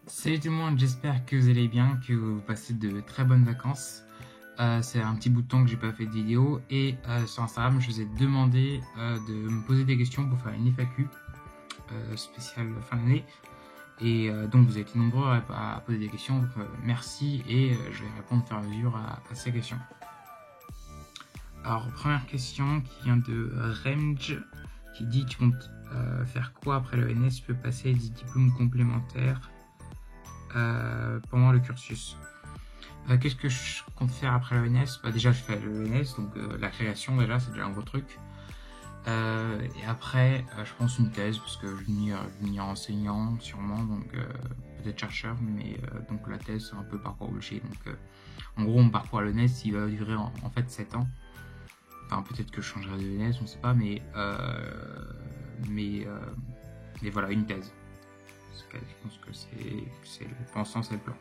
Salut tout le monde, j'espère que vous allez bien, que vous passez de très bonnes vacances. C'est un petit bout de temps que j'ai pas fait de vidéo et sur Instagram je vous ai demandé de me poser des questions pour faire une FAQ spéciale fin d'année et donc vous avez été nombreux à poser des questions, donc merci et je vais répondre au fur et à mesure à ces questions. Alors première question qui vient de Remj qui dit tu comptes faire quoi après l'ENS, tu peux passer des diplômes complémentaires pendant le cursus. Qu'est-ce que je compte faire après l'ENS? Déjà, je fais l'ENS, donc la création, déjà, c'est déjà un gros truc. Et après, je pense une thèse, parce que je vais enseignant, sûrement, donc peut-être chercheur, mais donc la thèse, c'est un peu parcours obligé. Donc, en gros, mon parcours à l'ENS, il va durer en fait 7 ans. Enfin, peut-être que je changerai de l'ENS, on ne sait pas, mais voilà, une thèse. Je pense que c'est pour l'instant, c'est le plan.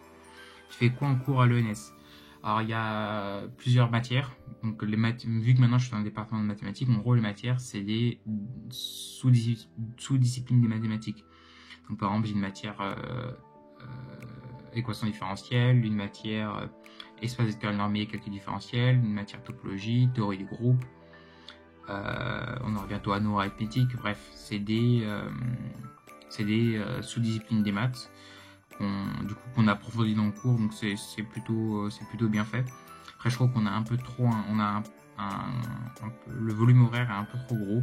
Tu fais quoi en cours à l'ENS? Alors, il y a plusieurs matières. Donc, vu que maintenant je suis dans le département de mathématiques, en gros, les matières, c'est des sous-disciplines des mathématiques. Donc, par exemple, j'ai une matière équation différentielle, une matière espace vectoriel normé et calcul différentiel, une matière topologie, théorie du groupe. On aura bientôt anneau arithmétique. Bref, c'est des sous-disciplines des maths qu'on approfondit dans le cours, donc c'est plutôt bien fait. Après, je trouve qu'on a un peu trop, le volume horaire est un peu trop gros.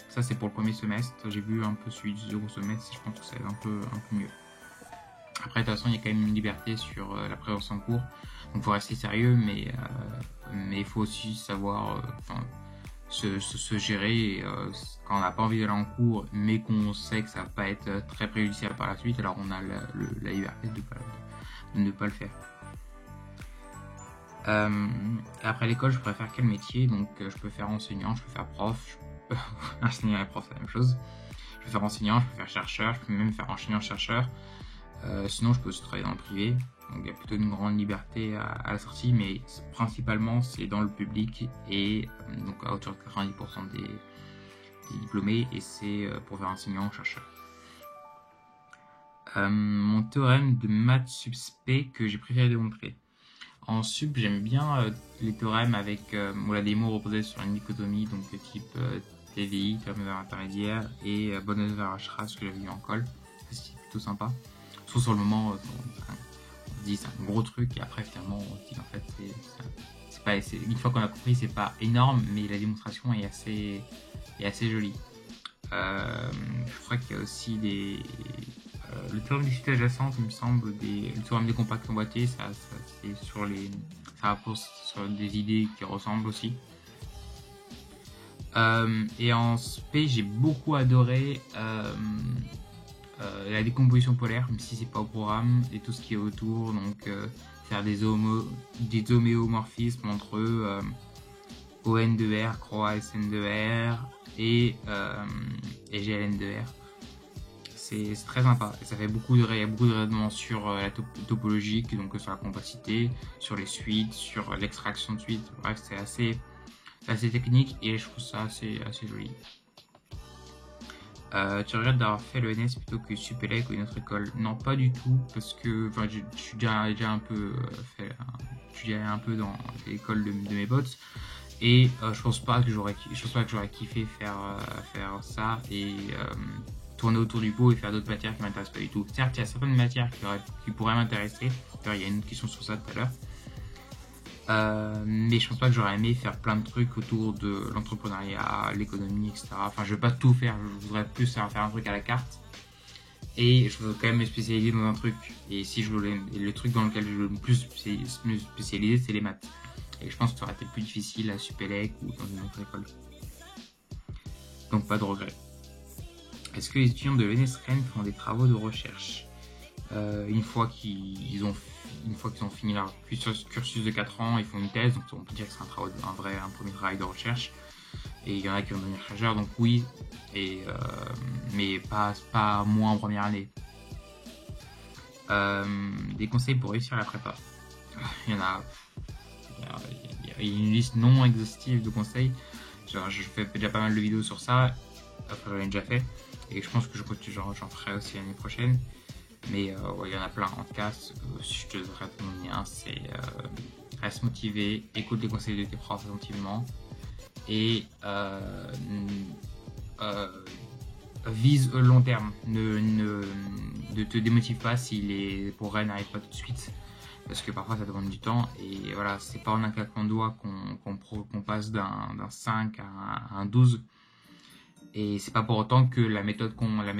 Ça, c'est pour le premier semestre. J'ai vu un peu celui du second semestre, je pense que c'est un peu mieux. Après, de toute façon, il y a quand même une liberté sur la présence en cours, donc faut rester sérieux, mais il faut aussi savoir se gérer et, quand on n'a pas envie d'aller en cours mais qu'on sait que ça va pas être très préjudiciable par la suite, alors on a la liberté de ne pas le faire. Après l'école, je préfère quel métier? Donc je peux faire enseignant, je peux faire prof, enseignant et prof c'est la même chose. Je peux faire enseignant, je peux faire chercheur, je peux même faire enseignant-chercheur. Sinon je peux aussi travailler dans le privé. Donc il y a plutôt une grande liberté à la sortie, mais principalement c'est dans le public et donc à hauteur de 90% des diplômés, et c'est pour faire enseignant-chercheur. Mon théorème de maths sub spé que j'ai préféré démontrer. En sub, j'aime bien les théorèmes avec la démo reposée sur une dichotomie, donc type TVI, théorème intermédiaire, et Bonnet-Verachra, ce que j'avais vu en colle. C'est plutôt sympa. Sauf sur le moment, on dit c'est un gros truc, et après finalement on se dit en fait c'est pas, une fois qu'on a compris, c'est pas énorme, mais la démonstration est assez jolie. Je crois qu'il y a aussi le théorème des suites adjacentes, il me semble, le théorème des compacts emboîtés, ça repose sur des idées qui ressemblent aussi. Et en SP, j'ai beaucoup adoré la décomposition polaire, même si c'est pas au programme, et tout ce qui est autour, donc faire des homéomorphismes entre ON de R, croix SN de R et GLN de R. C'est très sympa, et ça fait il y a beaucoup de raisonnements sur la topologique, donc sur la complexité, sur les suites, sur l'extraction de suites. Bref, c'est assez technique et je trouve ça assez joli. Tu regrettes d'avoir fait l'ENS plutôt que Supélec ou une autre école? Non, pas du tout, parce que je suis déjà un peu un peu dans l'école de mes potes, et je pense pas que j'aurais kiffé faire ça et tourner autour du pot et faire d'autres matières qui m'intéressent pas du tout. Certes, il y a certaines matières qui pourraient m'intéresser. D'ailleurs, il y a une question sur ça tout à l'heure. Mais je pense pas que j'aurais aimé faire plein de trucs autour de l'entrepreneuriat, l'économie, etc. Enfin, je veux pas tout faire. Je voudrais plus faire un truc à la carte. Et je voudrais quand même me spécialiser dans un truc. Et le truc dans lequel je veux le plus me spécialiser, c'est les maths. Et je pense que ça aurait été plus difficile à Supélec ou dans une autre école. Donc pas de regret. Est-ce que les étudiants de l'ENS Rennes font des travaux de recherche une fois qu'ils ont fini leur cursus de 4 ans, ils font une thèse, donc on peut dire que c'est un premier travail de recherche. Et il y en a qui vont devenir chercheurs, donc oui, mais pas moins en première année. Des conseils pour réussir la prépa. Il y en a. Il y a une liste non exhaustive de conseils. Genre, je fais déjà pas mal de vidéos sur ça. Après, j'en ai déjà fait. Et je pense que j'en ferai aussi l'année prochaine. Mais ouais, il y en a plein. En tout cas, si je te devrais te donner un, c'est reste motivé, écoute les conseils de tes profs attentivement et vise le long terme. Ne te démotive pas si les progrès n'arrivent pas tout de suite. Parce que parfois ça demande du temps et voilà, c'est pas en un claquement de doigts qu'on passe d'un 5 à un 12. Et c'est pas pour autant que la méthode qu'on a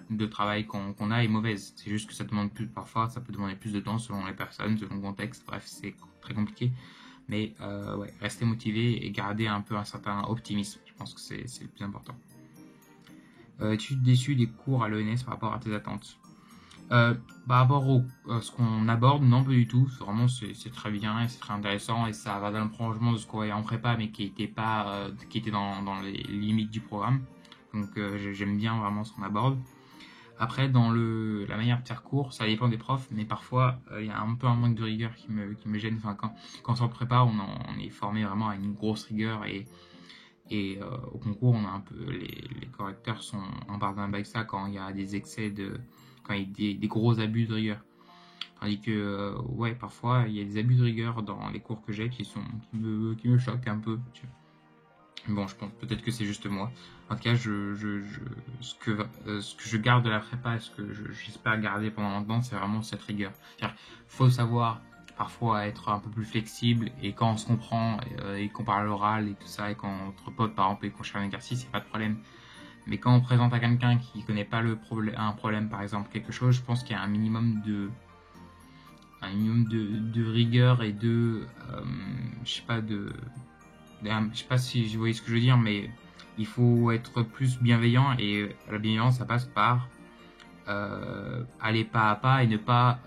de travail qu'on a est mauvaise. C'est juste que ça demande plus, parfois ça peut demander plus de temps selon les personnes, selon le contexte. Bref, c'est très compliqué. Mais ouais, rester motivé et garder un peu un certain optimisme. Je pense que c'est le plus important. Es-tu déçu des cours à l'ENS par rapport à tes attentes? Par rapport à ce qu'on aborde, non, pas du tout. Vraiment, c'est très bien et c'est très intéressant et ça va dans le prolongement de ce qu'on voyait en prépa, mais qui était pas, qui était dans les limites du programme. Donc, j'aime bien vraiment ce qu'on aborde. Après, dans la manière de faire cours, ça dépend des profs, mais parfois, il y a un peu un manque de rigueur qui me gêne. Enfin, quand on prépare, on est formé vraiment à une grosse rigueur et au concours, on a un peu les correcteurs sont en part d'un avec ça quand il y a des excès quand il y a des gros abus de rigueur. Tandis que ouais, parfois il y a des abus de rigueur dans les cours que j'ai qui me choquent un peu. Bon, je pense peut-être que c'est juste moi. En tout cas, ce que je garde de la prépa et ce que j'espère garder pendant longtemps, c'est vraiment cette rigueur. C'est-à-dire, faut savoir parfois être un peu plus flexible et quand on se comprend et qu'on parle l'oral et tout ça et quand entre potes par exemple et qu'on cherche un exercice, il n'y a pas de problème. Mais quand on présente à quelqu'un qui connaît pas un problème par exemple quelque chose, je pense qu'il y a un minimum de rigueur et je sais pas si vous voyez ce que je veux dire, mais il faut être plus bienveillant et la bienveillance ça passe par aller pas à pas et ne pas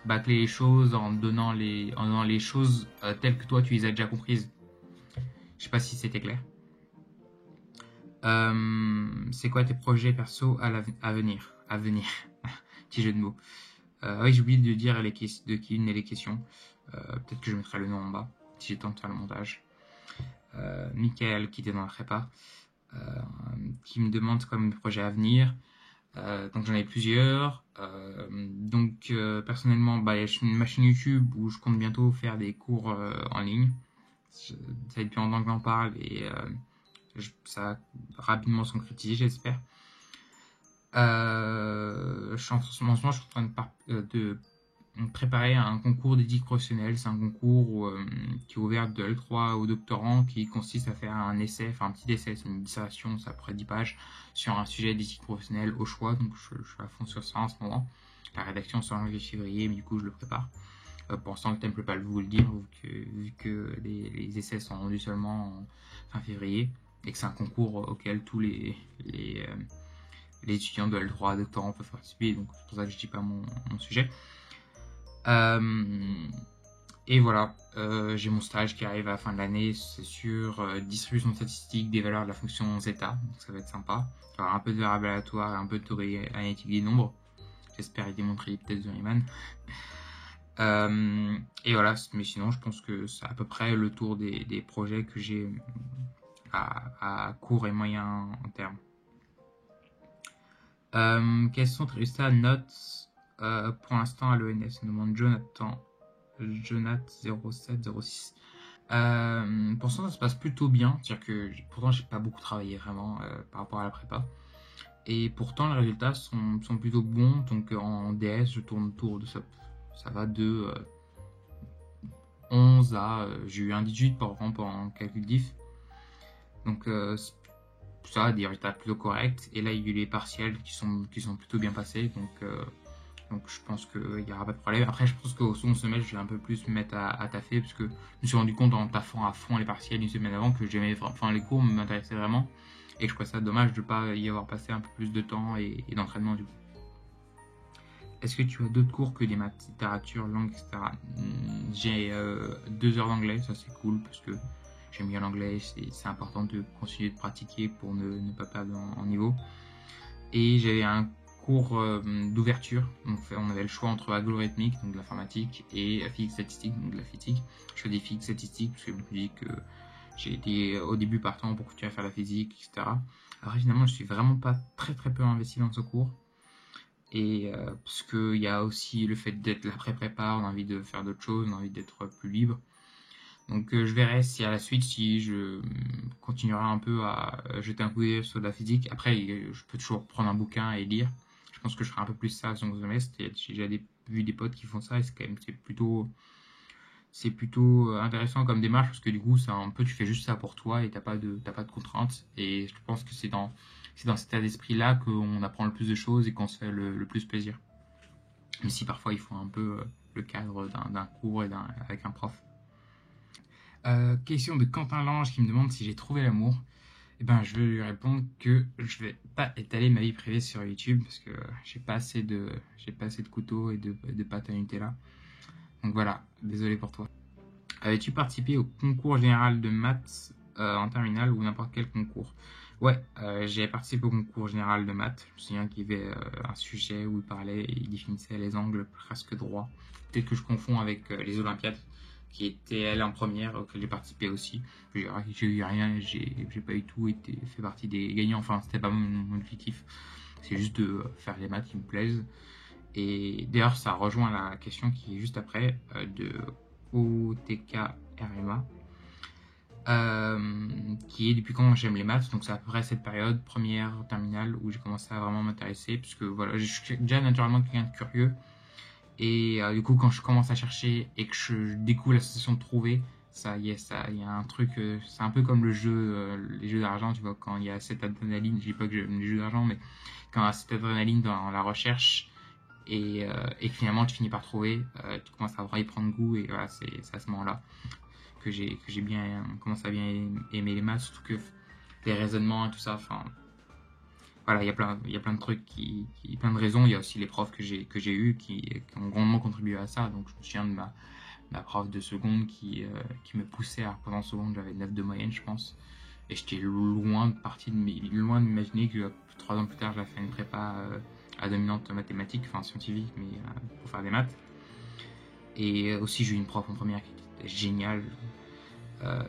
bâcler les choses en donnant les choses telles que toi tu les as déjà comprises. Je sais pas si c'était clair. C'est quoi tes projets perso à venir? À venir. Petit jeu de mots. Oui, j'ai oublié de dire de qui venaient les questions. Peut-être que je mettrai le nom en bas si j'ai le temps de faire le montage. Michael qui était dans la prépa, qui me demande quoi mes projets à venir. Donc j'en ai plusieurs. Donc personnellement, il y a ma chaîne YouTube où je compte bientôt faire des cours en ligne. Ça fait depuis longtemps que j'en parle et ça va rapidement se concrétiser, j'espère. En ce moment, je suis en train de préparer un concours d'éthique professionnelle. C'est un concours qui est ouvert de L3 aux doctorants qui consiste à faire un essai, enfin un petit essai, c'est une dissertation, ça près 10 pages, sur un sujet d'éthique professionnelle au choix. Donc je suis à fond sur ça en ce moment. La rédaction c'est en janvier-février, mais du coup je le prépare. Pour l'instant, le thème, je ne peux pas vous le dire, vu que les essais sont rendus seulement en fin février et que c'est un concours auquel tous les étudiants de L3 doctorants peuvent participer. Donc c'est pour ça que je ne dis pas mon sujet. Et voilà, j'ai mon stage qui arrive à la fin de l'année, c'est sur distribution statistique des valeurs de la fonction zeta, donc ça va être sympa. Il y aura un peu de variables aléatoires et un peu de théorie analytique des nombres. J'espère y démontrer les vitesses de Riemann. Et voilà, mais sinon je pense que c'est à peu près le tour des projets que j'ai à court et moyen terme. Quels sont tes résultats notes pour l'instant à l'ENS? Nous demande Jonathan0706. Pour l'instant ça se passe plutôt bien, c'est-à-dire que pourtant j'ai pas beaucoup travaillé vraiment par rapport à la prépa. Et pourtant les résultats sont plutôt bons, donc en DS je tourne autour de ça va de 11 à j'ai eu un 18 par exemple en calcul diff, donc ça des résultats plutôt corrects. Et là il y a eu les partiels qui sont plutôt bien passés, donc je pense qu'il n'y aura pas de problème. Après je pense qu'au second semestre je vais un peu plus me mettre à taffer, parce que je me suis rendu compte en taffant à fond les partiels une semaine avant que j'aimais, enfin les cours m'intéressaient vraiment et que je trouvais ça dommage de ne pas y avoir passé un peu plus de temps et d'entraînement du coup. Est-ce que tu as d'autres cours que des maths, littérature, langue, etc. J'ai 2 heures d'anglais, ça c'est cool parce que j'aime bien l'anglais, c'est important de continuer de pratiquer pour ne pas perdre en niveau. Et j'avais un cours d'ouverture, donc on avait le choix entre algorithmique, donc de l'informatique, et physique statistique, donc de la physique. Je fais des physiques statistiques parce que je me dis que j'ai été au début partant pour continuer à faire la physique, etc. Alors finalement je suis vraiment pas très peu investi dans ce cours. Et parce qu'il y a aussi le fait d'être la pré-prépa, on a envie de faire d'autres choses, on a envie d'être plus libre. Donc je verrai si à la suite, si je continuerai un peu à jeter un coup d'œil sur de la physique. Après, je peux toujours prendre un bouquin et lire. Je pense que je ferai un peu plus ça au second semestre. J'ai déjà vu des potes qui font ça et c'est plutôt intéressant comme démarche parce que du coup, c'est un peu, tu fais juste ça pour toi et t'as pas de contraintes. Et je pense que c'est dans cet état d'esprit-là qu'on apprend le plus de choses et qu'on se fait le plus plaisir. Même si parfois il faut un peu le cadre d'un cours et avec un prof. Question de Quentin Lange qui me demande si j'ai trouvé l'amour. Eh ben, je vais lui répondre que je vais pas étaler ma vie privée sur YouTube parce que j'ai pas assez de couteaux et de pâte à Nutella. Donc voilà, désolé pour toi. Avais-tu participé au concours général de maths en terminale ou n'importe quel concours? Ouais, j'ai participé au concours général de maths. Je me souviens qu'il y avait un sujet où il parlait et il définissait les angles presque droits. Peut-être que je confonds avec les Olympiades, qui était elle en première, auquel j'ai participé aussi. J'ai eu rien, j'ai pas eu tout été fait partie des gagnants. Enfin, c'était pas mon objectif. C'est juste de faire les maths qui me plaisent. Et d'ailleurs, ça rejoint la question qui est juste après de OTKRMA, qui est depuis quand j'aime les maths. Donc c'est à peu près cette période, première, terminale, où j'ai commencé à vraiment m'intéresser. Puisque voilà, je suis déjà naturellement quelqu'un de curieux. Et du coup, quand je commence à chercher et que je découvre la sensation de trouver, ça y est, il y a un truc, c'est un peu comme les jeux d'argent, tu vois, quand il y a cette adrénaline, je dis pas que j'aime les jeux d'argent, mais quand il y a cette adrénaline dans la recherche et que finalement tu finis par trouver, tu commences à vraiment y prendre goût et voilà, c'est à ce moment-là que j'ai bien commencé à bien aimer les maths, surtout que les raisonnements et tout ça, enfin voilà, il y a plein de trucs plein de raisons. Il y a aussi les profs que j'ai eu qui ont grandement contribué à ça. Donc je me souviens de ma prof de seconde qui me poussait à reprendre en seconde. J'avais 9 de moyenne, je pense. Et j'étais loin loin de m'imaginer que 3 ans plus tard, j'avais fait une prépa à dominante mathématique, enfin scientifique, mais pour faire des maths. Et aussi, j'ai eu une prof en première qui était géniale.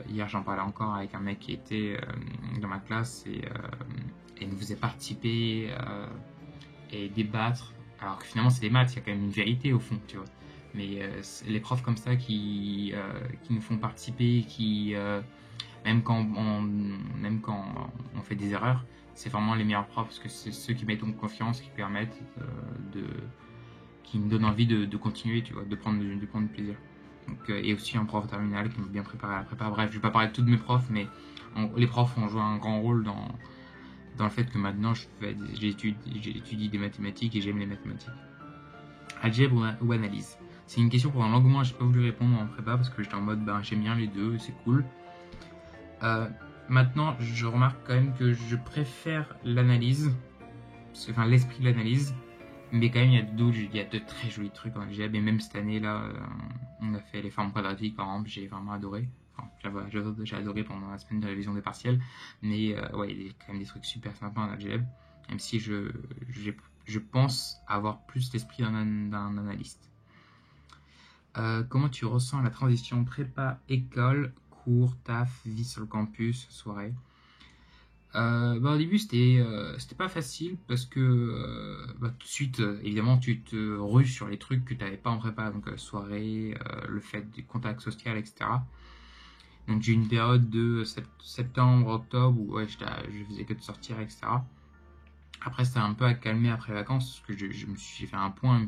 Hier, j'en parlais encore avec un mec qui était dans ma classe et nous faisait participer et débattre. Alors que finalement, c'est des maths, il y a quand même une vérité au fond, tu vois. Mais les profs comme ça qui nous font participer, même même quand on fait des erreurs, c'est vraiment les meilleurs profs parce que c'est ceux qui mettent en confiance, qui permettent qui me donnent envie de continuer, tu vois, de prendre du plaisir. Donc, et aussi un prof terminal qui m'a bien préparé à la prépa. Bref, je vais pas parler de tous mes profs, mais les profs ont joué un grand rôle dans le fait que maintenant j'étudie des mathématiques et j'aime les mathématiques. Algèbre ou analyse? C'est une question pendant longuement, j'ai pas voulu répondre en prépa parce que j'étais en mode j'aime bien les deux, c'est cool. Maintenant, je remarque quand même que je préfère l'analyse, enfin l'esprit de l'analyse, mais quand même il y a de très jolis trucs en algèbre. Et même cette année là, on a fait les formes quadratiques par exemple, j'ai vraiment adoré. Enfin, j'ai adoré pendant la semaine de révision des partiels, mais ouais, il y a quand même des trucs super sympas en algèbre, même si je pense avoir plus l'esprit d'un analyste. Comment tu ressens la transition prépa, école, cours, taf, vie sur le campus, soirée? Au début c'était pas facile parce que tout de suite évidemment tu te rues sur les trucs que tu n'avais pas en prépa, donc soirée, le fait du contact social, etc. Donc j'ai eu une période de septembre, octobre où ouais, je faisais que de sortir, etc. Après c'était un peu à calmer après les vacances parce que j'ai fait un point,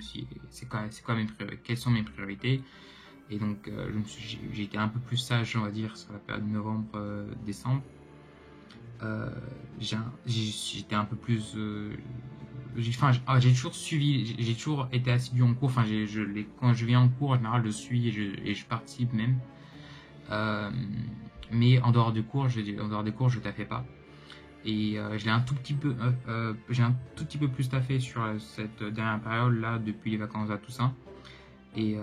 quelles sont mes priorités. Et donc j'ai été un peu plus sage, on va dire, sur la période novembre-décembre. J'étais un peu plus j'ai toujours suivi, j'ai toujours été assidu en cours. Enfin quand je viens en cours en général je suis et je participe même, mais en dehors des cours je taffais pas. Et j'ai un tout petit peu plus taffé sur cette dernière période là depuis les vacances à Toussaint. Et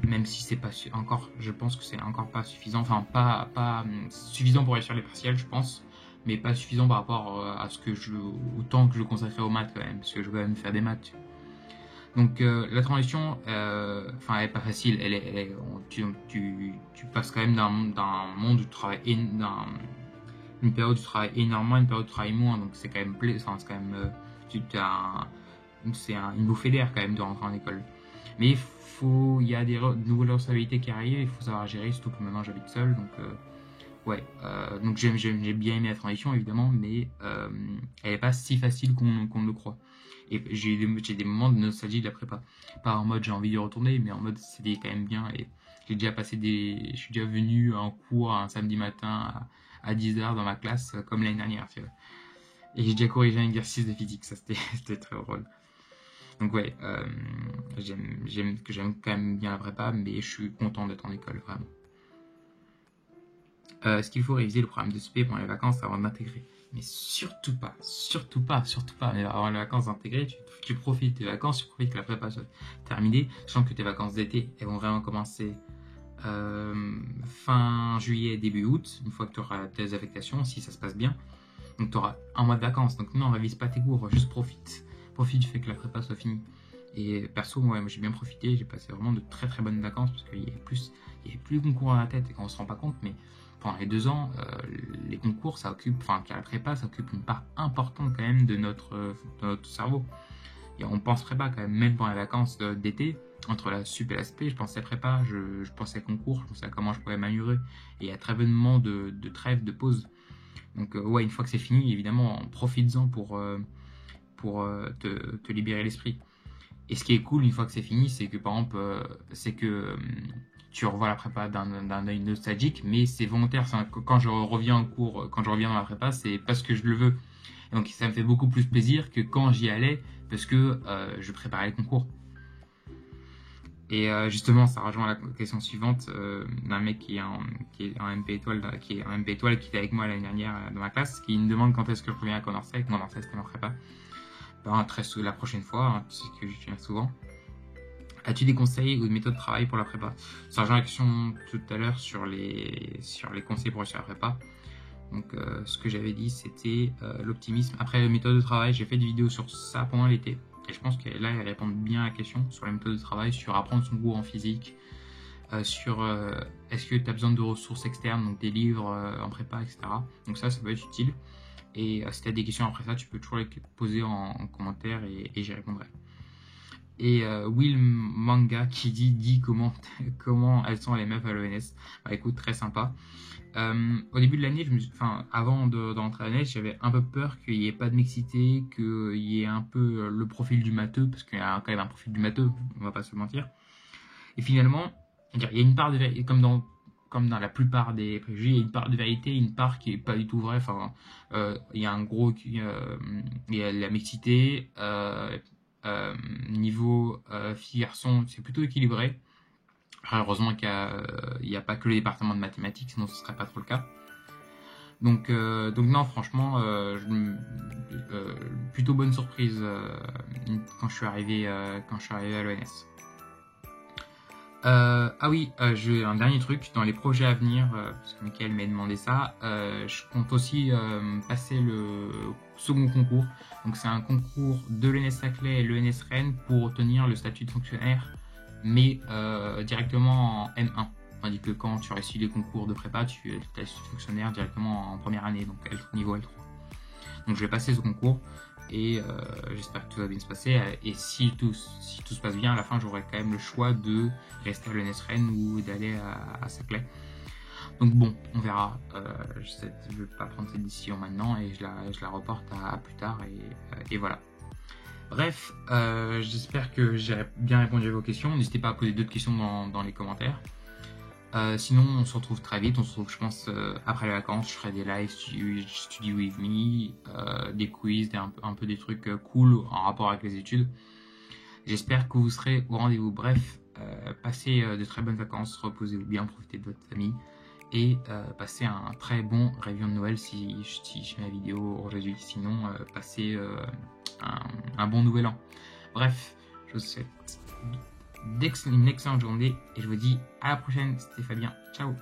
même si c'est pas encore, je pense que c'est encore pas suffisant, enfin pas suffisant pour réussir les partiels, je pense, mais pas suffisant par rapport à au temps que je consacrais aux maths quand même, parce que je veux quand même faire des maths. Donc la transition, enfin elle est pas facile, tu passes quand même d'un monde où tu travailles une période où tu travailles énormément, une période où tu travailles moins, donc c'est quand même tu as c'est une bouffée d'air quand même de rentrer en école. Mais il y a de nouvelles responsabilités qui arrivent, il faut savoir gérer, surtout que maintenant j'habite seul, donc ouais. Donc j'ai bien aimé la transition évidemment, mais elle n'est pas si facile qu'on le croit. Et j'ai des moments de nostalgie de la prépa. Pas en mode j'ai envie d'y retourner, mais en mode c'était quand même bien. Et je suis déjà venu en cours un samedi matin à 10h dans ma classe, comme l'année dernière, tu vois. Et j'ai déjà corrigé un exercice de physique, ça c'était très drôle. Donc ouais, j'aime quand même bien la prépa, mais je suis content d'être en école, vraiment. Est-ce qu'il faut réviser le programme de SP pendant les vacances avant d'intégrer? Mais surtout pas, surtout pas, surtout pas. Mais avant les vacances d'intégrer, tu profites des vacances, tu profites que la prépa soit terminée, sachant que tes vacances d'été, elles vont vraiment commencer fin juillet, début août, une fois que tu auras tes affectations, si ça se passe bien. Donc tu auras un mois de vacances. Donc non, révise pas tes cours, juste profite. Profite du fait que la prépa soit finie. Et perso, moi j'ai bien profité, j'ai passé vraiment de très très bonnes vacances parce qu'il y avait plus de concours dans la tête et qu'on se rend pas compte, mais pendant les 2 ans, les concours, ça occupe, enfin la prépa, ça occupe une part importante quand même de notre cerveau. Et on pense prépa quand même pendant les vacances d'été, entre la sup et la SP, je pensais prépa, je pensais concours, je pensais à comment je pouvais m'améliorer. Et il y a très peu de moments de trêve, de pause. Donc ouais, une fois que c'est fini, évidemment, profites-en pour te libérer l'esprit. Et ce qui est cool une fois que c'est fini, c'est que par exemple, tu revois la prépa d'un œil nostalgique, mais c'est volontaire. Quand je reviens en cours, quand je reviens dans la prépa, c'est parce que je le veux. Et donc ça me fait beaucoup plus plaisir que quand j'y allais, parce que je préparais le concours. Et justement, ça rejoint la question suivante d'un mec qui est en MP étoile, qui était avec moi l'année dernière dans ma classe, qui me demande quand est-ce que je reviens à Condorcet. Condorcet, c'était ma prépa. La prochaine fois, hein, tu sais que je viens souvent. As-tu des conseils ou des méthodes de travail pour la prépa? Ça rejoint la question tout à l'heure sur les conseils pour réussir la prépa. Donc ce que j'avais dit, c'était l'optimisme. Après, méthode de travail, j'ai fait des vidéos sur ça pendant l'été. Et je pense que là, elles répondent bien à la question sur les méthodes de travail, sur apprendre son cours en physique, sur est-ce que tu as besoin de ressources externes, donc des livres en prépa, etc. Donc ça peut être utile. Et si tu as des questions après ça, tu peux toujours les poser en commentaire et j'y répondrai. Et Will Manga qui dit comment elles sont les meufs à l'ENS. Bah écoute, très sympa. Au début de l'année, avant de rentrer à l'ENS, j'avais un peu peur qu'il n'y ait pas de mixité, qu'il y ait un peu le profil du matheux, parce qu'il y a quand même un profil du matheux, on va pas se mentir. Et finalement, il y a une part de vérité, comme dans la plupart des préjugés, il y a une part de vérité, une part qui est pas du tout vraie. Enfin, il y a il y a la mixité, niveau filles-garçons, c'est plutôt équilibré. Heureusement qu'il n'y a pas que le département de mathématiques, sinon ce serait pas trop le cas. Donc non, franchement, plutôt bonne surprise quand je suis arrivé à l'ENS. Ah oui, j'ai un dernier truc dans les projets à venir, parce que Mickaël m'a demandé ça. Je compte aussi passer le second concours. Donc c'est un concours de l'ENS Saclay et l'ENS Rennes pour obtenir le statut de fonctionnaire, mais directement en M1. Tandis que quand tu réussis les concours de prépa, tu as le statut de fonctionnaire directement en première année, donc niveau L3. Donc je vais passer ce concours et j'espère que tout va bien se passer. Et si tout se passe bien, à la fin j'aurai quand même le choix de rester à l'ENS Rennes ou d'aller à Saclay. Donc bon, on verra. Je ne vais pas prendre cette décision maintenant et je la reporte à plus tard et voilà. Bref, j'espère que j'ai bien répondu à vos questions. N'hésitez pas à poser d'autres questions dans les commentaires. Sinon, on se retrouve très vite. On se retrouve, je pense, après les vacances. Je ferai des lives Study With Me, des quiz, un peu des trucs cool en rapport avec les études. J'espère que vous serez au rendez-vous. Bref, passez de très bonnes vacances, reposez-vous bien, profitez de votre famille et passez un très bon réveillon de Noël si je fais la vidéo aujourd'hui. Sinon, passez un bon nouvel an. Bref, je vous souhaite une excellente journée et je vous dis à la prochaine. C'était Fabien. Ciao.